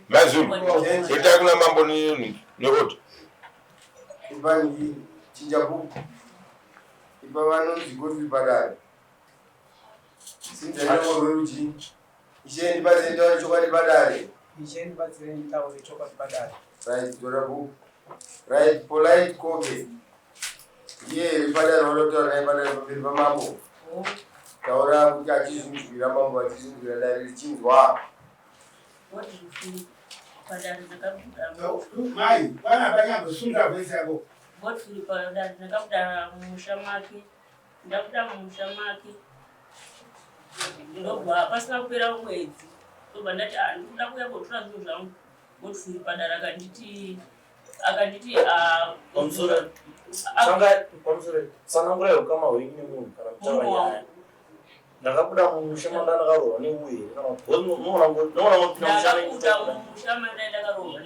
Mazulu. Itakuna mambo ni wote. Ibani chinjabu. Ibawano zigoti badala. Sinza no ruji. Isheni baze ndo chokali badale. Isheni baze ndo chokali badale. Right, dorabu. Right, polite kobe. Ye badale holoto na badale kwa mambo. Kaora kuja kizungura mambo akizungura dalili chingwa. What do you feel? Padari nakabuda. Mai, bana banya busunda bweza go. What feel padari nakabuda mushamaki. Ndakuda mushamaki. Ndobwa pasina kupera mwedzi. Ndobva ndati ndikuda kuya kotora zvinhu zvangu. What feel padari akanditi komsura. Sanangura yokama wengi munhu kana kutaura. Ndakabuda mushama ndakarohwa neuye noona mushama ndakarohwa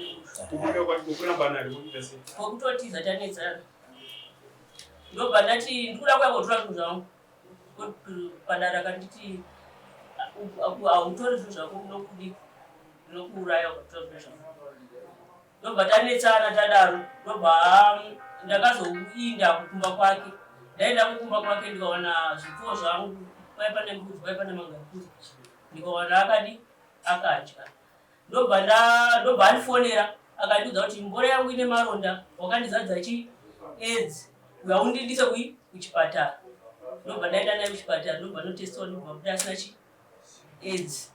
kokutotiza tanetsana ndobva ndati ndikuda kuya kotora zvinhu zvangu padara akanditi hautori zvinhu zvako kunokudika zvinokuuraya ukatora zvinhu zvangu ndobva tanetsana tadaro ndobva ndakazoinda kukumba kwake ndaenda kukumba kwake ndikaona zvipfuwo zvangu pane mbudzi pane mangakuzi ndikaona akadya ndobva andifonera akandiudza kuti mbora yangu ine maronda wakandizadza AIDS yaundindise kuchipatara ndobva ndaenda naye kuchipatara ndobva notestiwa ndobva kuti asina AIDS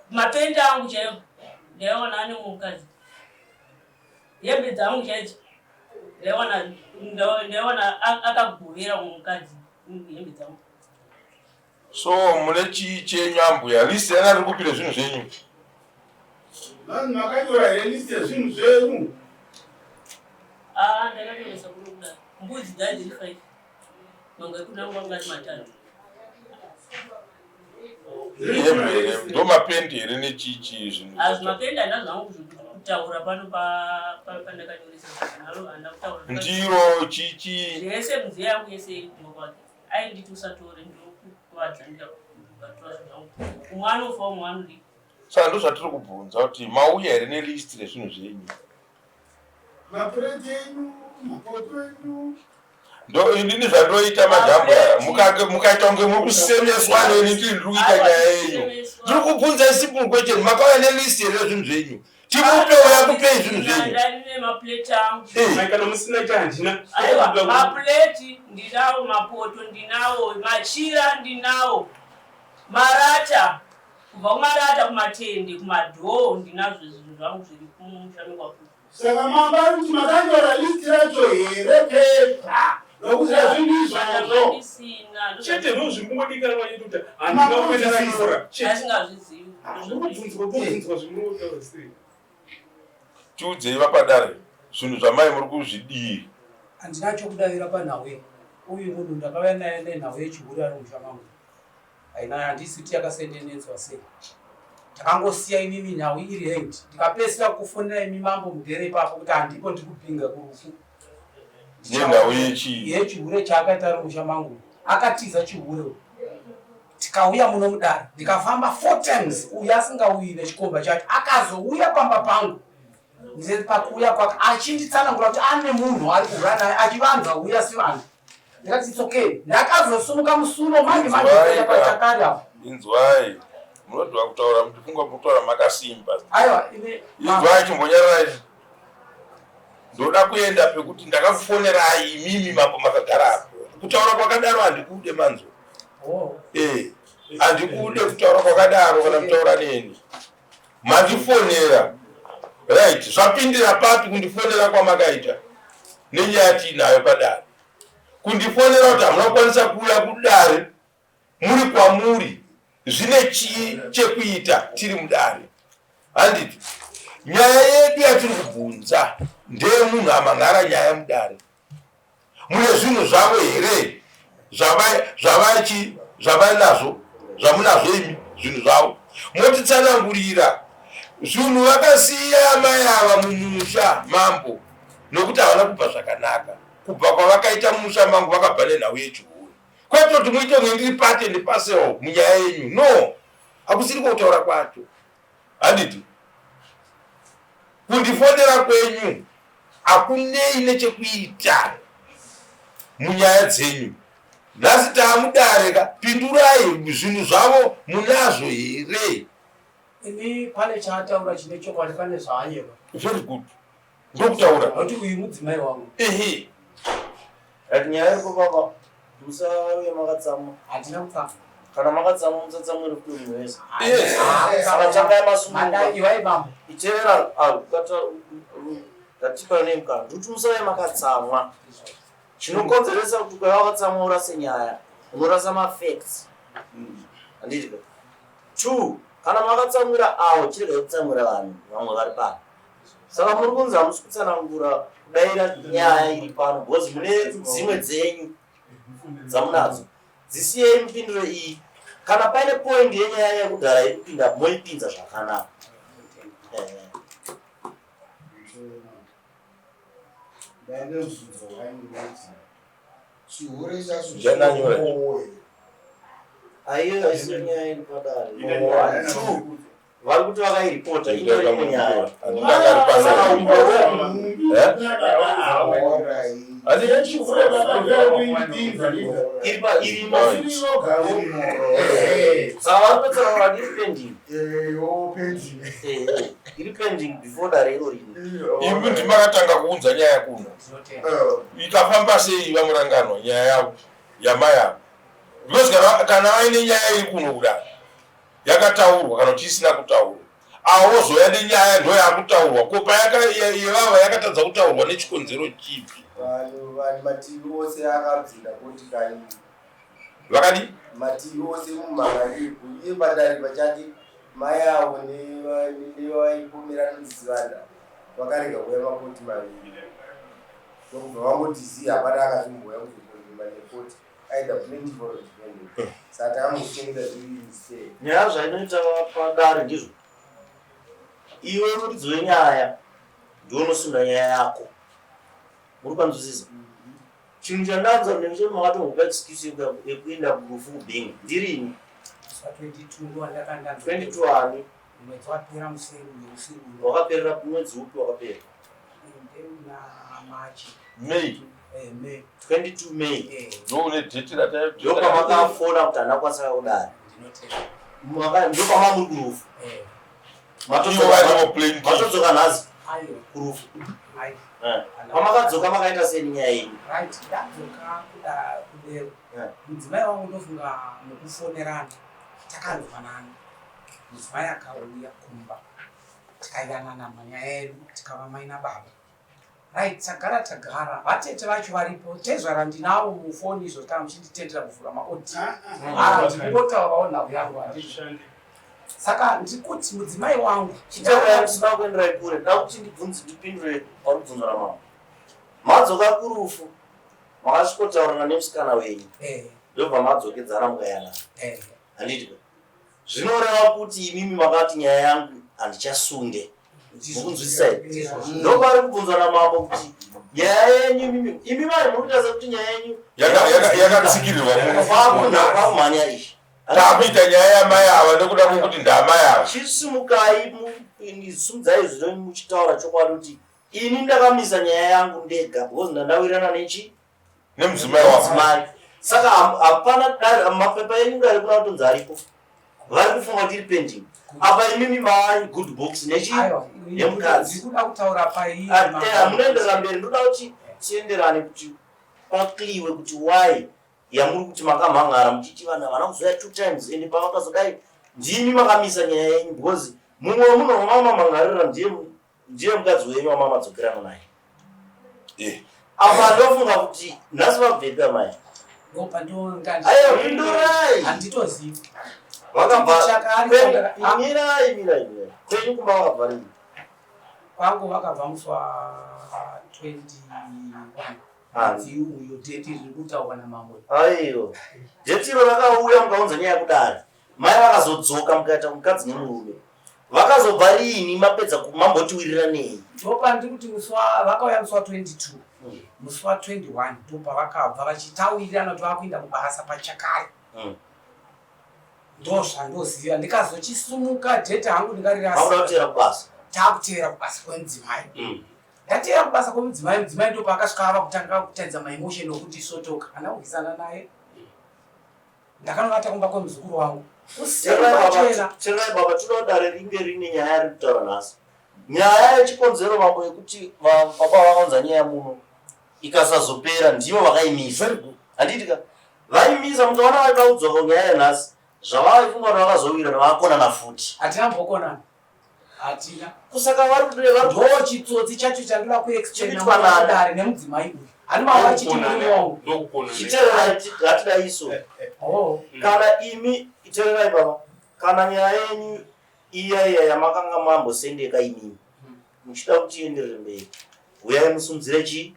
mapenda angu chaiwo ndaiona ane mukadzi hembe dzangu chaidzo ndaiona akagovera mukadzi. So mune chichenyambuya list yana rikupira zvinhu zvenyu. Vanhu makanyora list zvinhu zvenyu. Ndakatoresa kunokuda mbudzi dzari 5 manga kuna ngwanga matatu. Ndo mapendi here nechichi zvinhu. Mapendi andazvangu kutaura pano pandakatoresa nalo andakutaura. Ndiro chichi yese mzee yangu yese ngokwake ainditi usatore ndokuvadza ndikatora zvangu umwana ufa umwana ndi saka ndo zvatiri kubvunza kuti mauya here nelist rezvinhu zvenyu mapureti enyu mapoto enyu ndo inini zvandoita majambwa mukaita kunge muri kusemeswa neni tiri kuita nyaya yenyu tiri kubvunza simple question makauya nelist here rezvinhu zvenyu timupewo yakupei zvinhu zvenyu ndine maplate angu kana musina chandina aiwa maplate ndinawo mapoto ndinawo machira ndinawo marata kubva kumarata kumatende kumadhoo ndinazvo zvinhu zvangu zviri kumushami kwafuti saka mamba kuti makanyora list racho here pepa nokuza zvinhu izvozvo chete nozvimbodikana yetuta handingakuendarakura asingazvizivi ndobvunzwa zvinotaura sei tiudzei vapadare zvinhu zvamai muri kuzvidii. Handina chokudavira panhauye uyu munhu ndakauya naye nenhau yechihuri ari mushamangu haina handisi kuti yakasendenedzwa sei takangosiya imimi nhau iri hanged ndikapesera kufonera imi mambo mugere ipapo kuti handipo ndikupinga kurufu nenhau yechihuri chaakaita ari mushamangu akatiza chihure tikauya muno mudare ndikafamba 4 times uyu asingauyi nechikomba chacho akazouya pamba pangu ndiri pakuuya kwake achinditsanangura kuti ane munhu ari kuhura naye achivanza uya sivanhu ndikati it's okay ndakazosumuka musuno manje pachakari apo inzwai munodwa kutaura mutifunga kutaura makasimba aiwa inzwai chimbonyararai ndoda kuenda pekuti ndakakufonerai imimi mambo makagara apo kutaura kwakadaro handikude manzo handikude kutaura kwakadaro kana kutaura neni mandifonera right zvapindira papi kundifonera kwamakaita nenyaya tinayo padare kundifonera kuti hamuna kukwanisa kuuya kudare muri kwamuri zvine chii chekuita tiri mudare handiti nyaya yedu yatiri kubvunza ndeyemunhu amangara nyaya mudare mune zvinhu zvavo here zvavainazvo zvamunazvo imi zvinhu zvavo motitsanangurira zvinhu vakasiya amai ava mumusha mambo nokuti havana kubva zvakanaka kubva kwavakaita musha mangu vakabva nenhau yechihuru. Kwete kuti muite mwendiri pate ndipasewo munyaya yenyu, no, hakusiri kutaura kwacho. Handiti kundifonera kwenyu hakunei nechekuita munyaya dzenyu. Nhasi taamudare, pindurai zvinhu zvavo munazvo here? Ini pane chaataura chine chokwadi, pane zvaanyeva. Very good. Ndokutaura. Kuti uyu mudzimai wangu. Ehe. Ati nyaya iripo baba. Musauye makatsamwa. Hatina kutsamwa. Kana makatsamwa musatsamwire kuti munhu wese. Yes. Saka changai masumuka. Mandai iwai bamba. Itevera kata ngatipa nemukana. Kuti musauye makatsamwa. Chinokonzeresa kuti kwaiva wakatsamwa urase nyaya. Unorasa mafacts. Handiti ka. 2. Kana makatsamwira avo chirega kutsamwira vanhu vamwe vari pano. Saka muri kunzi hamusi kutsanangura kudayira nyaya iri pano because mune dzimwe dzenyu dzamunadzo. Dzisiyei mupinduro iyi. Kana paine point yenyaya yekudhara iri kupinda moipinza zvakanaka. Aiyo aisiri nyaya iri padare. Vari kuti vakairipota iri nyaya. Saka vari pedzana vati iri pending before dare iro rino. Imi ndimakatanga kuunza nyaya kuno. Ikafamba sei vamurangano nyaya yavo yamai yavo. Because kana vaine nyaya iri kuno kudai yakataurwa kana kuti isina kutaurwa, avozoya nenyaya ndo yakutaurwa, kopa yevava yakatadza kutaurwa nechikonzero chipi? Vanhu mativi ose akabvira kuti kani vakadi mativi ose mumhangari uye padare pachake mai avo nevaipomera nozivana vakarega kuya makoti maviri ndokubva vangotiziya hapana akazvimboya kuzvipondema nekoti aida plenty for independent. Saka amushinga zviri nyaya zvainoita padare ndizvo iwe muridzi wenyaya ndiwe unosunda nyaya yako. Muri kwanzwisisa chinhu chandanza nechero makatongopa excuse yekuenda kurufu kubhinga ndirini 22 ani mwedzi wapera museri usiku wakaperera mwedzi upi wakapera? May. May 22 May. Ndone date rata ndopamakafona kuti hana kwasaka kudari. Ndopamamuri kurufu. Matodzoka nhasi kurufu. Pamakadzoka makaita sei nyaya yenyu? Right, ndadzoka kudero. Mudzimai wangu ndofunga mukufonerana takanzwanana. Mudzimai akauya kumba tikayanana manyaya edu tikava mai nababa. Right, tagara vatete vacho varipo tezvara ndinavo mufoni izvo kana muchinditendera kuvhura maoti ndingotaurawo nhau yangu handizvo. Saka ndikuti mudzimai wangu chitauraisina kuenderai kure ndakuti ndibvunzi ndipindure parubvunzo ramama. Madzoka kurufu makasvikotaurana nemusikana wenyu ndobva madzokedzana mukayanana. Handiti zvinoreva kuti imimi makati nyaya yangu handichasunge. Mukunzwisisa here? Ndopari kubvunzwa namambo kuti nyaya yenyu imi vari murikutaza kuti nyaya yenyu yakatsikirirwa pakumhanya izvi takuita nyaya yamai ava nekuda kwokuti ndamai ava. Chisimukai simudzai zvino muchitaura chokwadi kuti ini ndakamisa nyaya yangu ndega because ndandawirirana nechi nemudzimai wavo. Saka hapana mapepa enyu dari kuna kutonzi aripo vari kufunga kuti iri pending. Apa imimi maani good books nechi nemukadzi ndikuda kutaura pai hamunoenderera mberi. Ndoda kuti tienderane kuti pakliwe kuti why yamuri kuti makamhangara muchiti vanhu havana kuzoya 2 times ende pavakazodai ndimi makamisa nyaya yenyu because mumwe munhu wamamamhangarira ndiye mukadzi wenyu wamamadzokera naye. Apa ndofunga kuti nhasi vabveka mai aiwa pindurai handitozivi mirai kwenyu kumba vakabva rini? kwangu vakabva muswa 21 uyo deti riri kutaurwa namamwe. Aiyo deti iro rakauya mukaunza nyaya kudari mai vakazodzoka mukaita mukadzi nemurume vakazobva riini mapedza mambotiwirira nei? Ndopa ndiri kuti vakauya musi wa22 musi wa21 ndopa vakabva vachitaurirana kuti vakuenda kubasa pachakare. Ndozvandoziva ndikazochisumuka dhete hangu ndingarirasakutera kubasa takutera kubasa kwemudzimai. Ndatera kubasa kwemudzimai, mudzimai ndopa akasvika ava kutanga kutedza maimotion okuti isotoka kana kuvisana naye. Ndakanovata kumba kwemuzukuru wangu cherai baba tinodare ringe rine nyaya yari kutaura nhasi. Nyaya yechikonzero mambo yekuti baba vakaunza nyaya muno ikasazopera ndivo vakaimisa. Handitika vaimisa mukaona vakaudzwa nyaya yanhasi zvavaifunga kuti vakazowira vakakonana futi. Hatina mbokonana. Hatina. Kusaka vari chitsotsi chacho chandinoda kuexplainadare nemudzimai uyu. Ani mava chitiri wangu. Chitererai hatidai iso. Kana imi itererai baba. Kana nyaya yenyu iya yamakanga mambosendeka imimi. Muchida kuti ienderere mberi. Uyai musundzire chi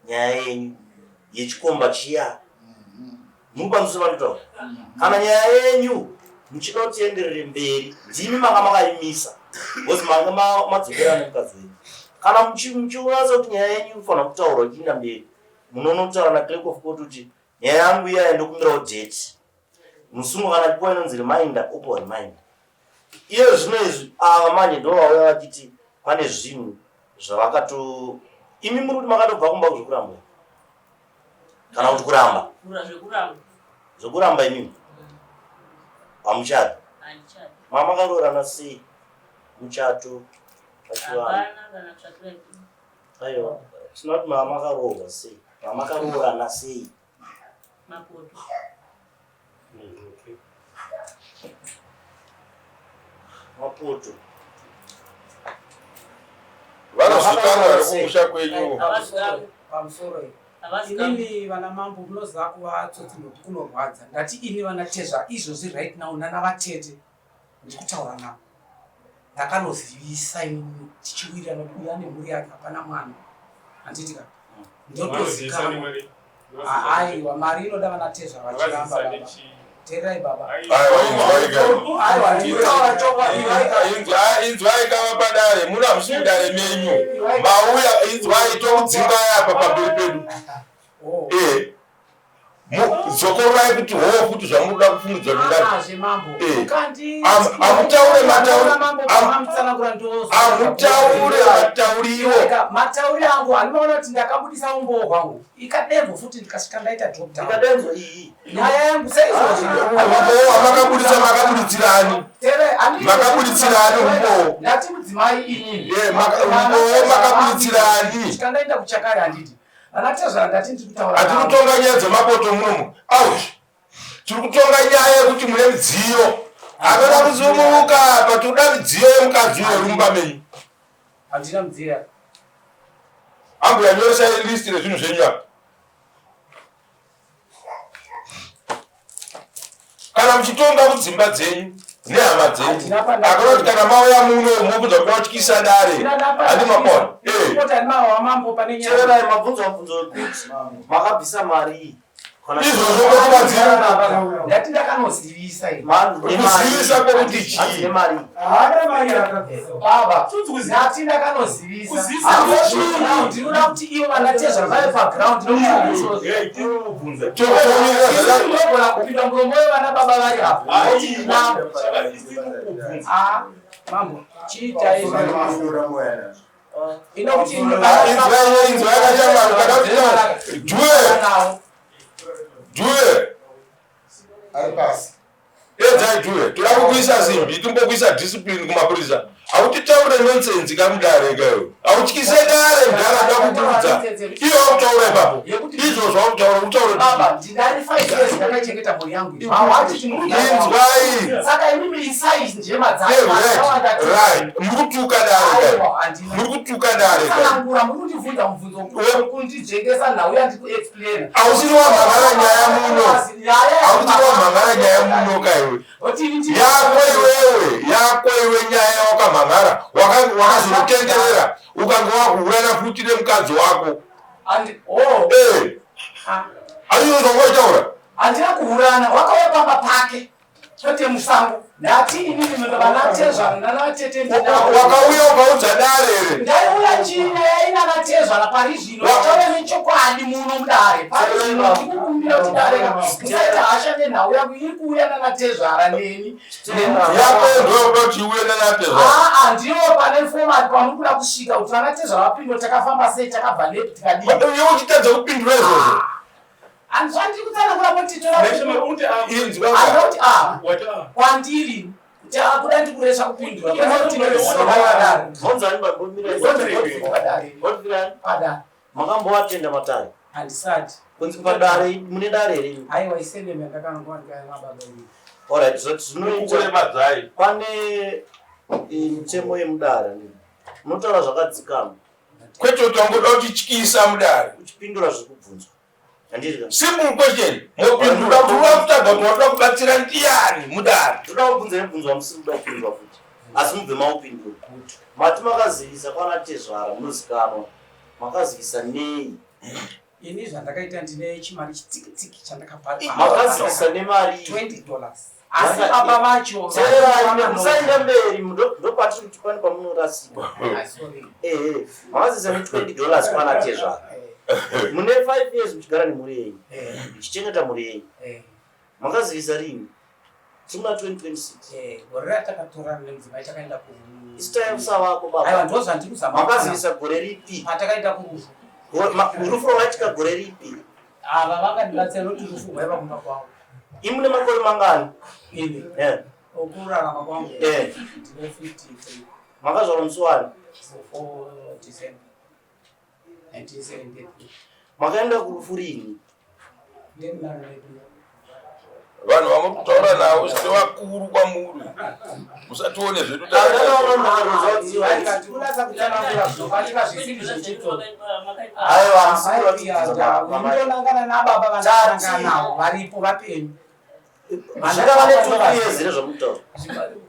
nyaya yenyu yechikomba chiya. Mupanzise vandotaura. Kana nyaya yenyu muchida kuti ienderere mberi ndimi manga makaimisa. Bozi manga madzokera nemukadzi wenyu. Kana muchiwanza kuti nyaya yenyu inofanira kutaurwa ichiinda mberi, munonotaura na-clerk of court kuti nyaya yangu iya ndokumbirawo date. Musungo kana kuwa inonzi reminder, open reminder. Iyo zvino izvi ava manje ndo vauya vachiti pane zvinhu zvavakato. Imi muri kuti makatobva kumba kuzvokuramba kana kuti kuramba zvokuramba imimi hamuchadi mamakaroorana sei muchato pachivanhu? Aiwa, tinoti mamakaroorwa sei? Mamakaroorana sei? Mapoto vanozvikanwa vari kumusha kwenyu pamusoro inini vana mambo munoziva kuva tsotsi nokuti kunorwadza. Ndati ini vana tezva izvozvi right now nana vatete ndikutaura navo ndakanozivisa inini tichiwira nokuti uya nemhuri yake hapana mwana. Handitika ndotozikana aiwa mari inoda vana tezva vachiramba baba. Terai baba. Inzwai kava padare muna musindare menyu mauya inzwai tokudzinga apa pamberi pedu. Zokorai kuti ho futi zvamunoda kufumudza kundazve mambo. Amutaure matauriwo. Matauri angu handinoona kuti ndakabudisa umbowo hwangu. Ikadenzo futi ndikasvika ndaita drop down. ikadenzo iyi Nyaya yangu seizvozvi. Makabudisa makabuditsirani. Makabuditsirani umbowo. Ndati mudzimai inini. Umbowo makabuditsirani. Svika ndaenda kuchakare handiti. Anatezva ndati ndikutaura. Hatiri kutonga nyaya dzemapoto munomu. Tiri kutonga nyaya yekuti mune midziyo. Anoda kuzumuka patoda midziyo yemukadzi werumba menyu. Handina mudziyo. Ambu yanyoresa list rezvinhu zvenyu apa. Kana muchitonga kudzimba dzenyu nehama dzenyu akanoti kana mauya muno mokuza kuti watyisa dare handi makona. chererai mabvunzo ekuti makabvisa mari Izvozvo kwekubatsira. Ndati ndakanozivisa ini. Kuzivisa kwekuti chii? mari Baba, ndati ndakanozivisa. Ndinoda kuti ivo vanatezva vaye paground Chokubvunza. Ndinogona kupinda muromo wevana baba vari apo. Mambo, chiita izvo. Inokuti inzwa yakashama kana kuti Juwe. Edzai Juwe. Toda kukuisa zimbi, timbokuisa discipline kumapurisa. Autitaure nonsense kamudare kayo. Autyise dare mudhara ndakubudza. Iyo autaure papo. Izvo zvautaura utaure. Baba, ndinari 5 years ndakachengeta mhuri yangu. Hawati Inzwai. Saka imimi isai njema dzake. Right. Murutuka dare kayo. Murutuka dare kayo. Kana murikundibvunza mubvunzo kundijengesa nauya ndikuexplain. Ausiri wamhangara nyaya muno. Ausiri wamhangara nyaya muno kayo. Yako iwe nyaya wakamhangara wakazotenderera ukanga wakuurana futi nemukadzi wako. Azvino zvangoitaura. Handina kuurana, wakauya pamba pake. chote musango ndati inini vanatezvana nanatete wakauya ukaudza dare ndaiuya china yaina natezvana pari zvino tave nechokwadi muno mudare pari zvino ndikukumbira kuti dare musaita hasha nenhauya iri kuuya nanatezvara neni yakooti uye nanatezvara ndiwo pane fomati panokuda kusvika kuti vanatezvara vapindo takafamba sei takabva nepi tikadii iwe uchitadza kupindura izvozvo handisandiri kutana kuramba titorauti kwandiri kuda ndikuresa kupindura makambowatenda matare handisati kunzi padare mune dare rini aiwa isendemi yandakanokuwandikamababa alright zvinoita pane mitemo yemudare munotaura zvakadzikama kwete utangoda kutityisa mudare uchipindura zvekubvunzwa simple question mupindura kuti wakutaga kuti watoda kubatsira ndiani mudare toda kubvunza nebvunzwa musiri kuda kupindura futi asi mubve maupindura mati makazivisa kwana tezvara munozikanwa makazivisa nei ini zvandakaita ndine chimari chitiki chandakabhara makazivisa nemari $20 asi baba vacho musaenda mberi ndopatiri kuti pane pamunorasika makazivisa ne$20 kwana tezvara mune 5 years muchigara nemhuri yenyu muchichengeta mhuri yenyu makazivisa rini timuna 2026 gore ratakatorana nemudzimai takaenda isitaiusa wako baba ndozvandikuzama makazivisa gore ripi patakaenda kurufu rufu rwaitika gore ripi ava vangandibatsira noti rufu rwaiva kumba kwavo imune makore mangani ini okurarama kwangu ndine 53 makazvarwa musi wani 4 December 1973 makaenda kurufu rini vanhu vamutaura navo sevakuru kwamuri musatione zvedu ndonangana nababa vandaanga navo varipo vapenyu zvikava ne2 years zvamutaura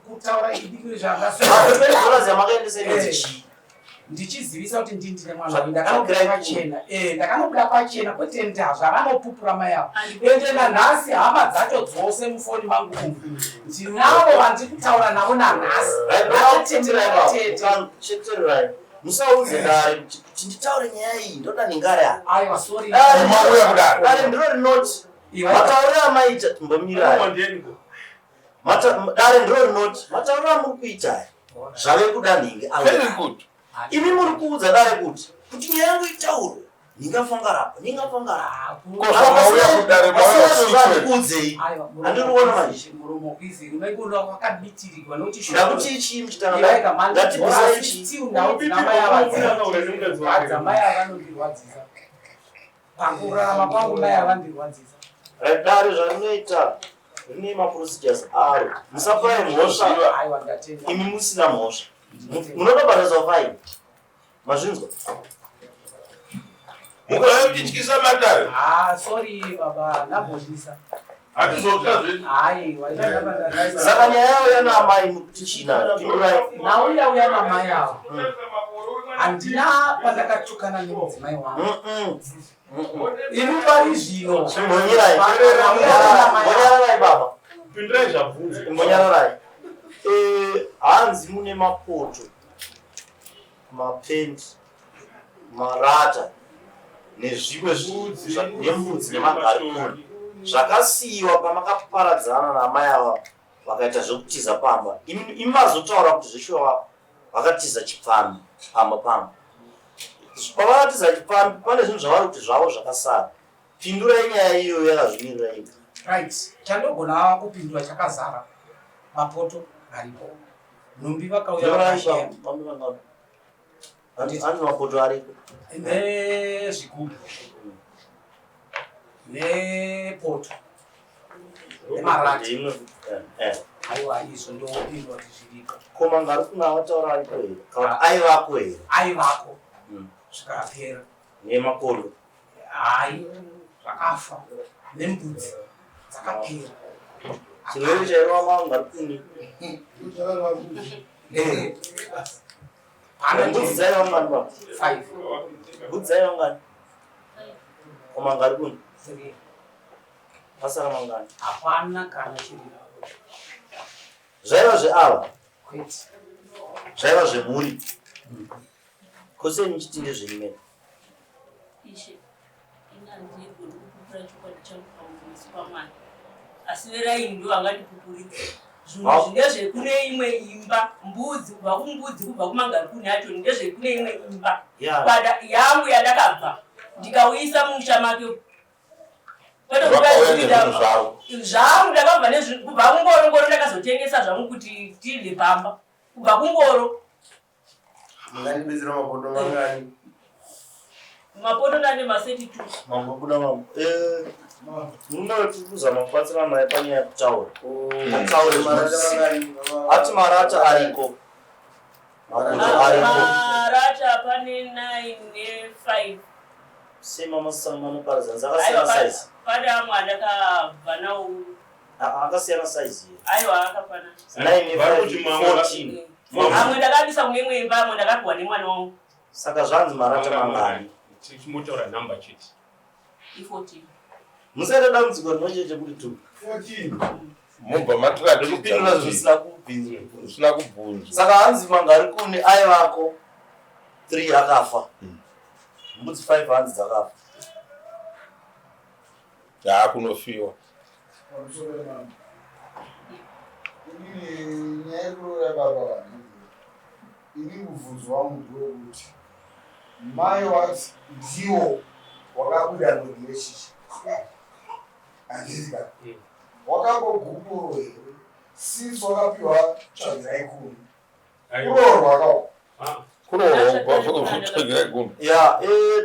kutaura idikiri zvakaendesa ndichizivisa kuti ndindine mwana ndakanobuda pachena ndakanobuda pachena kwete ndazva vanopupura mai avo ende nanhasi hama dzacho dzose mufoni mangu ndinavo vandiri kutaura navo nanhasi chetererai musaudze dare kuti nditaure nyaya iyi ndoda ningara aiwa sorry dare ndiro rinoti matauriro amaita timbomirayi dare ndiro rinoti matauriro amuri kuita zvave kuda nhinge imi muri kuudza dare kuti nyaya yangu itaurwe ndingafangarapo handiriona mandakuti ichii muchitanaaaiichiiunaamai pakurarama kwangu mai avandirwadzisa dare zvarinoita rine maprocedures aro musapai mhosva imi musina mhosva munotobharazwa faini mazvinzwa mukauya kutityisa matare sorry baba ndambozvisa saka nyaya yavo yanamai mukutichina nauya namai avo handina pandakatukana nemudzimai wangu imi pari zvino mbonyararai baba mbonyararai hanzi mune mapoto mapendi marata nezvimwe nembudzi nemagarikoni zvakasiyiwa pamakaparadzana namai ava vakaita zvekutiza pamba imi mazotaura kuti zveshuwa vakatiza chipfambi pamba pavakatiza chipfambi pane zvinhu zvavari kuti zvavo zvakasara pindurai nyaya iyoyo yakazvimirira ika right chandogona kupindura chakazara mapoto aripo nhumbi vakauya andi mapoto aripo nezvigubhu nepoto nemarata aiwa izvo ndopindura kuti zviripo koma ngari kuna vataura aripo here kana aivako here aivako zvikapera nemakondo hai zvakafa nembudzi dzakapera chirwere chairova mangu ngari kuni mbudzi dzaivangani baba 5 mbudzi dzaivangani koma ngari kuni pasara mangani hapana kana chiri zvaiva zveava kwete zvaiva zvemhuri kose muchiti ndezverimene ishe inandirwo ndikupupura chokwadi changu pamuzi pamwana asi veraini ndo vangandipupuridza zvinhu ndezvekune imwe imba mbudzi kubva kumbudzi kubva kumangarikuni acho ndezvekune imwe imba kwada yangu yandakabva ndikauyisa musha make zvangu ndakabva kubva kungoro ndakazotengesa zvangu kuti tirye pamba kubva kungoro Mungandibizira mapoto mangani? Mapoto nane maseti tu. Mambobuda mambo. Munoti kuzama kubatsira naye panyaya yekutaura. Ataure mangani. Ati marata ariko. Marata pane 9 ne5. Sema masama noparadza zakasiyana size. Pane amwe andakabva nawo. Akasiyana size. Aiwa akafana. 9 ne14. Amwe ndakabisa kumwe imba amwe ndakapiwa nemwana wangu. Saka zvanzi marata mangani. Chimotaura number chiti. 14. Musere damdziko rinocheche kuti tu. 14. Mumba matira ndikupindura zvisina kubvunza. Usina kubvunza. Saka hanzi mangarikuni aivako 3 akafa. Mbudzi 5 hanzi dzakafa. Ya kunofiwa. Ini nyero ya baba ini mubvunzo wangu ndowekuti mai wati ndiwo wakabuda mwiri weshisha andizika wakangogumburwa here since wakapiwa tsvagirai kumi kurorwa akawo ya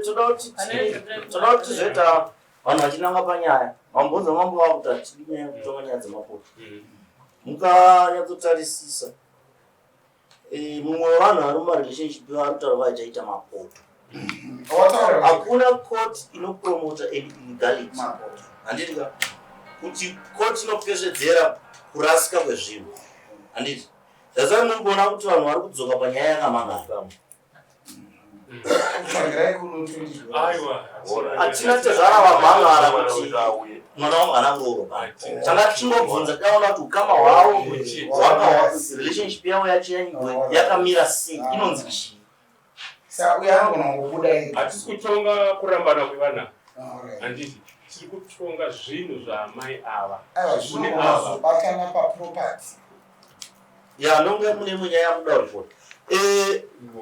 toda kuti zvoita vanhu vachinanga panyaya mambonza mambo wavo kuti hatidi nyaya yekutonga nyaya dzemapoto mukanyatsotarisisa mumwe wevanhu vari mumarelationship vari kutaura vachaita mapoto hakuna court inopromota illegality handiti ka kuti court inopezvedzera kurasika kwezvinhu handiti that's why muri kuona kuti vanhu vari kudzoka panyaya yakamangara hatina tezvara vamhangara kuti mwana wangu hana ngoro tanga tichingobvunza taona kuti ukama hwavo relationship yavo yacho yakamira sei inonzi chii hatisi kutonga kurambana kwevana handiti tiri kutonga zvinhu zvamai ava batana paproperty ya nonge mune munyaya muda report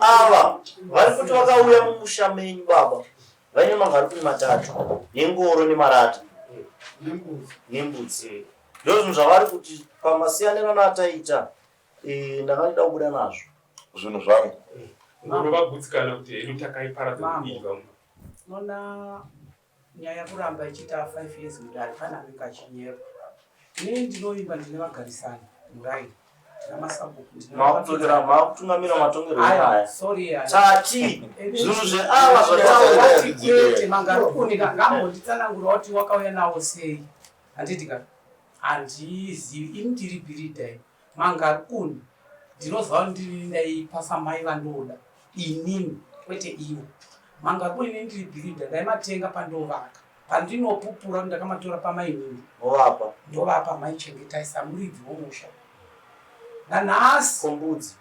ava vari kuti vakauya mumusha menyu baba vaine mangarikuni 3 nengoro nemarata nembudzi ndo zvinhu zvavari kuti pamasiyanirano ataita ndakandida kubuda nazvo zvinhu zvangu unovagutsikana kuti hedu takaiparadza kudiva nona nyaya kuramba ichiita 5 years mudare panamika chinyero ini ndinoimba ndine vagarisani muraini makutungamira matongero enyaya tati zvinhu zveava zvataurati mangarikuni ngambonditsanangura kuti wakauya nawo sei handitika handizivi ini ndiri bhiridhai mangarikuni ndinozva kuti ndaipasa mai vandoda inini kwete iwo mangarikuni ini ndiri bhiridha ndaimatenga pandovaka pandinopupura ndakamatora pamainini ndovapa maichengetai samuridzi womusha nanhasi kombudzi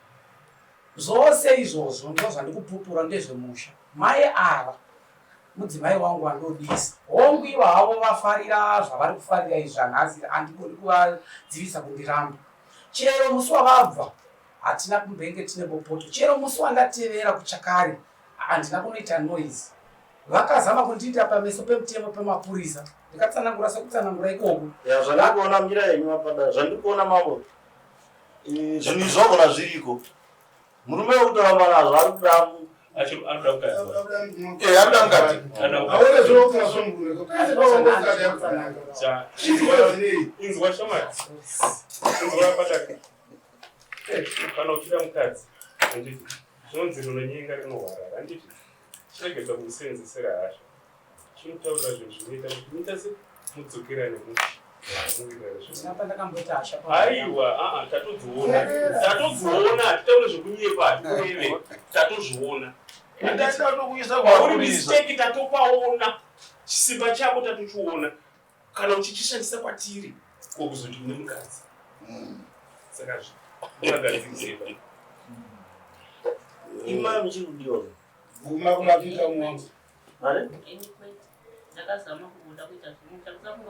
zvose izvozvo ndozvandikupupura ndezvemusha mai ava mudzimai wangu andodisa hongu havo vafarira zvavari kufarira izvi zvanhasi handikoni kuvadzivisa kundiramba chero musi wavabva hatina kumbenge tine bopoto chero musi wandatevera kuchakare handina kunoita noise vakazama kundiita pameso pemutemo pemapurisa ndikatsanangura sekutsanangura ikoko zvandikuona mira yenyu apada zvandikuona mambo zvinhu izvagona zviriko murume wekutoramba nazvo ari kudamu inzwa shamari kana uchida mukadzi anditi zvinonzi rinonyenga rinorwara handiti chiregedza kumusenzesera hasha chinotaura zvinhu zvinoita kuti muita se mudzokera nemushi aiwa tatodziona hatitaure zvekunyepa hatikureve tatozviona uri misteki tatopaona chisimba chako tatochiona kana uchichishandisa kwatiri kokuzoti une mukadzi saka zvakagadzirisa Ima mchirudiwa. Guma kunapika mwangu. Vale? Ndakazama kubuda kuita zvinhu takuzama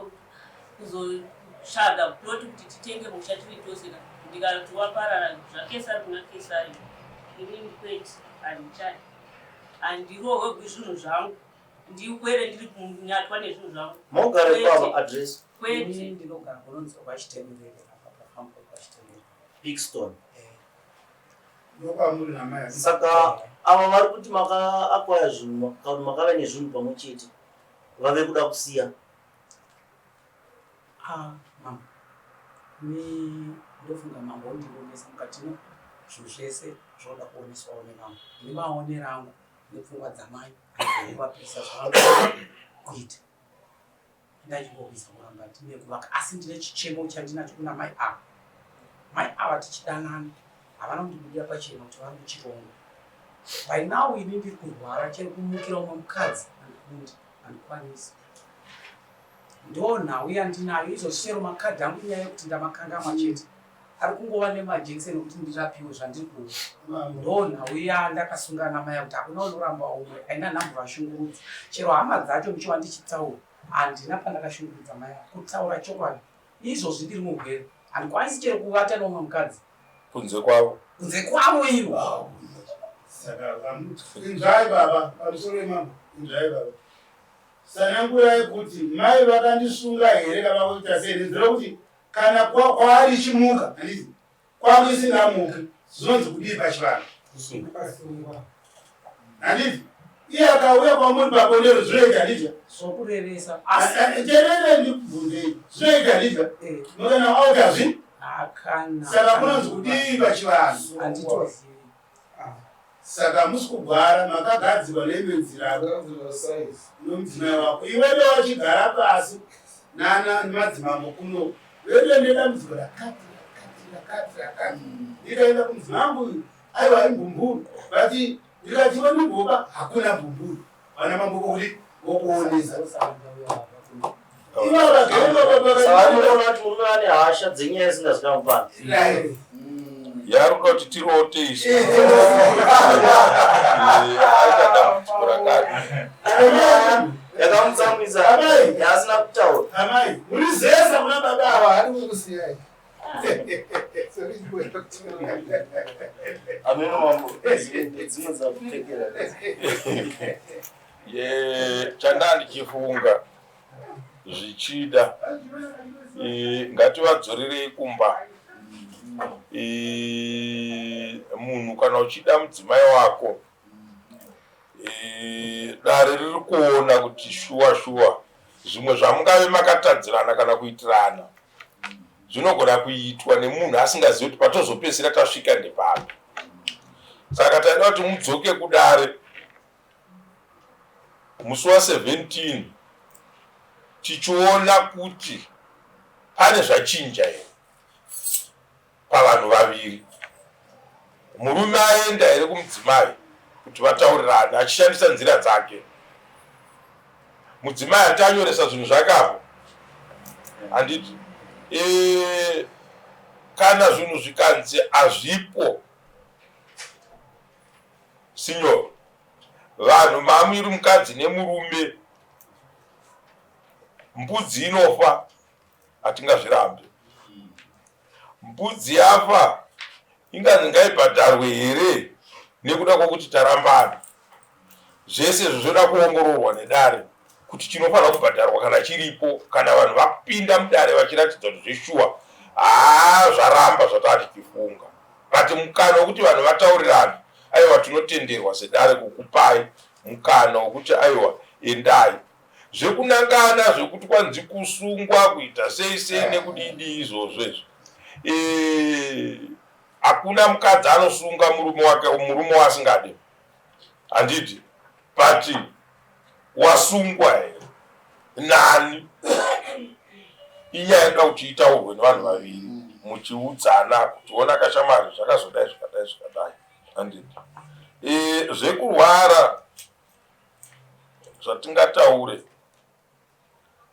kuzotsvaga ploti kuti titenge musha tiri tose ndikati waparara zvakesari kuna kesari inini kwete handichadi handirohwegwi zvinhu zvangu ndikwere ndiri kunyatwa nezvinhu zvangu Mogare kwava address kwete ndinogara kunonzi kwachitemerere apa pafambo kwachitemerere Pigston. Ndokwamuri namai. Saka ava vari kuti makakwaya zvinhu kana makava nezvinhu pamwe chete vave kuda kusiya. Mama, ni ndofunga mambo ndionesa mukatimo zvinhu zvese zvoda kuoneswawo nemambo nemaonero angu nepfungwa dzamai nekuvapisa zvavangu kuita ndachingobvisa kuramba ndine kuvaka asi ndine chichemo chandinacho kuna mai ava. Mai ava tichidanana havana kundibudira pachena kuti vari muchirongo. By now ini ndiri kurwara chero kumukira umwe mukadzi handikwanisi. Ndo nhau yandinayo izosero makadhi angu inyaya yekuti ndamakangama chete ari kungova nemajekiseni ekuti ndirapiwe zvandiri kuona. Ndo nhau yandakasungana namai kuti hakuna unoramba umwe aina nhambura shungurudza chero hama dzacho muchiwa ndichitaura handina pandakashungurudza mai kutaura chokwadi izvozvi ndiri mugwere handikwanisi chero kuvata nomwe mukadzi kunze kwavo iro. Saka inzvai baba pamusoro wemambo inzvai baba. Sanangurai kuti mai vakandisunga here kana kuita sei nenzira kuti kana kwaari chimuka handiti kwangu isingamuki zvinonzi kudii pachivanhu handiti iye akauya kwamuri pabondero zvinoita handiti sokureresa terere ndikubvunzei zvinoita handiti nokana auta zvinhu saka kunonzi kudii pachivanhu handitozivi. Saka musi kugara makagadzirwa nemenzira nomudzimai wako iwedo wachigara pasi nemadzimambo kuno wedo ndedambudziko rakati ndikaenda kumudzimambo aiwa imbumburu but ndikati iwe ndimboba hakuna mbumburu vana mambo kuti vokuonesa Savamunoona kuti murume ane hasha dzenyaya isingazikamupana. yaruka kuti tiroteiswa Yakamutsamwisa yaasina kutaura. amai murizesa kuna baba ava ari kukusiyai. Ameno mambo dzimwe dzakupfekera. chandandichifunga zvichida ngativadzorerei kumba. Munhu kana uchida mudzimai wako dare riri kuona kuti shuwa zvimwe zvamungave makatadzirana kana kuitirana zvinogona kuitwa nemunhu asingazivi kuti patozopedzisira tasvika ndepapi. Saka taida kuti mudzoke kudare musi wa17 tichiona kuti pane zvachinja here pavanhu vaviri. Murume aenda here kumudzimai kuti vataurirane achishandisa nzira dzake. Mudzimai atanyoresa zvinhu zvakapo handiti kana zvinhu zvikanzi hazvipo sinyoro vanhu mamiri mukadzi nemurume mbudzi inofa hatingazvirambe. Mbudzi yafa inganzi ngaibhadharwe here nekuda kwokuti tarambana. Zvese zvozoda kuongororwa nedare kuti chinofanira kubhadharwa kana chiripo kana vanhu vapinda mudare vachiratidza kuti zveshuwa zvaramba zvatati tichifunga. But mukana wekuti vanhu vataurirane aiwa tinotenderwa sedare kukupai mukana wekuti aiwa endai. Zvekunangana zvekuti kwanzi kusungwa kuita sei nekudidi izvozvo hakuna mukadzi anosunga murume wasingade handiti but wasungwa here nani inyaya inoda kuti itaurwe nevanhu vaviri muchiudzana kuti ona kashamari zvakazodai zvikadai handiti zvekurwara zvatingataure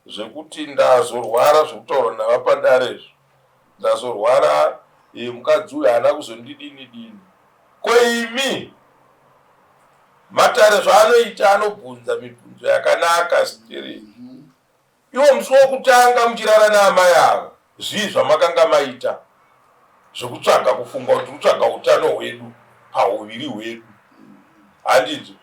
zvekuti ndazorwara zvekutaura navapadarezvo ndazorwara mukadzi uyu haana kuzondidini. Koimi Matare zvaanoita anobvunza mibvunzo yakanaka straight. Iwo musi wokutanga muchirara naamai avo zvii zvamakanga maita zvokutsvaga kufunga kuti kutsvaga utano hwedu pauviri hwedu. Handizvo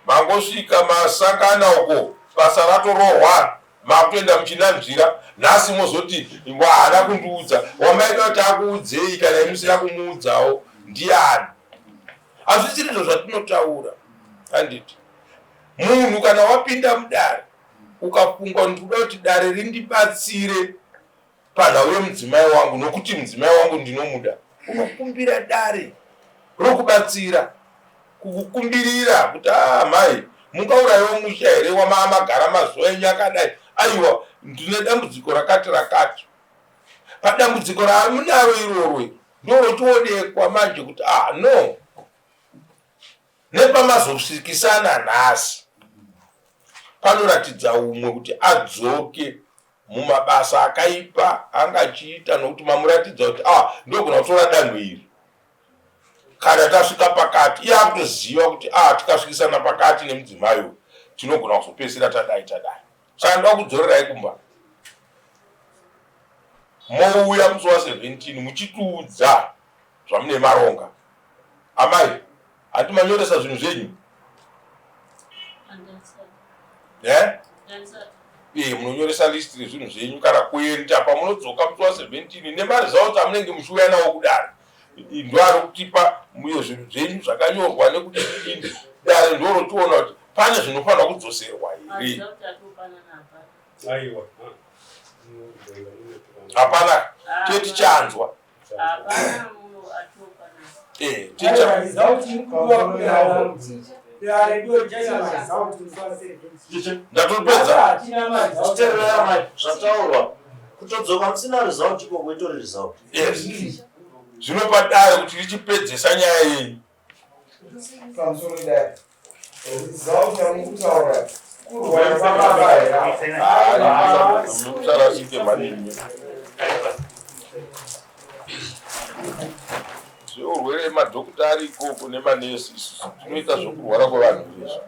mangosvika masakana uko basa ratorohwa makuenda muchinanzvira nhasi mozoti haana kundiudza wamaida kuti akuudzei kana imusina kumuudzawo ndiani. Hazvisiri izvo zvatinotaura. Handiti munhu kana wapinda mudare ukafunga kuti kuda kuti dare rindibatsire panhau yemudzimai wangu nokuti mudzimai wangu ndinomuda, unokumbira dare rokubatsira kukukumbirira kuti mai mungaurayiwo musha here wamagara mazuva enyu akadai, aiwa ndine dambudziko rakati. Padambudziko ramunaro irorwe ndorochionekwa manje kuti no nepamazosvikisana nhasi panoratidza umwe kuti adzoke mumabasa akaipa angachiita nokuti mamuratidza kuti ndogona kutora danho iri. Kana tasvika pakati iye akutoziva kuti tikasvikisana pakati nemudzimai uyu tinogona kuzopedzisira tadai. Saka ndoda kudzorerai kumba. Mouya musi wa17 muchitiudza zvamune maronga. Amai hati manyoresa zvinhu zvenyu? Munonyoresa listi rezvinhu zvenyu kana kuenda pamunodzoka musi wa17 nemari zavo dzamunenge muchiuya nawo kudare. Ndwari kutipa muyo zvinhu zvenyu zvakanyorwa nekuti dare ndorotiona kuti pane zvinofanira kudzoserwa here. Hapana cheti chanzwa. Ndatopedza zvataurwa kutodzoka musina result iko kuitori result. Yes. Zvinopa dare kuti richipedzesa nyaya yenyu. Zveurwere madhokota ari ikoko nemanesi zvinoita zvokurwara kwevanhu izvo.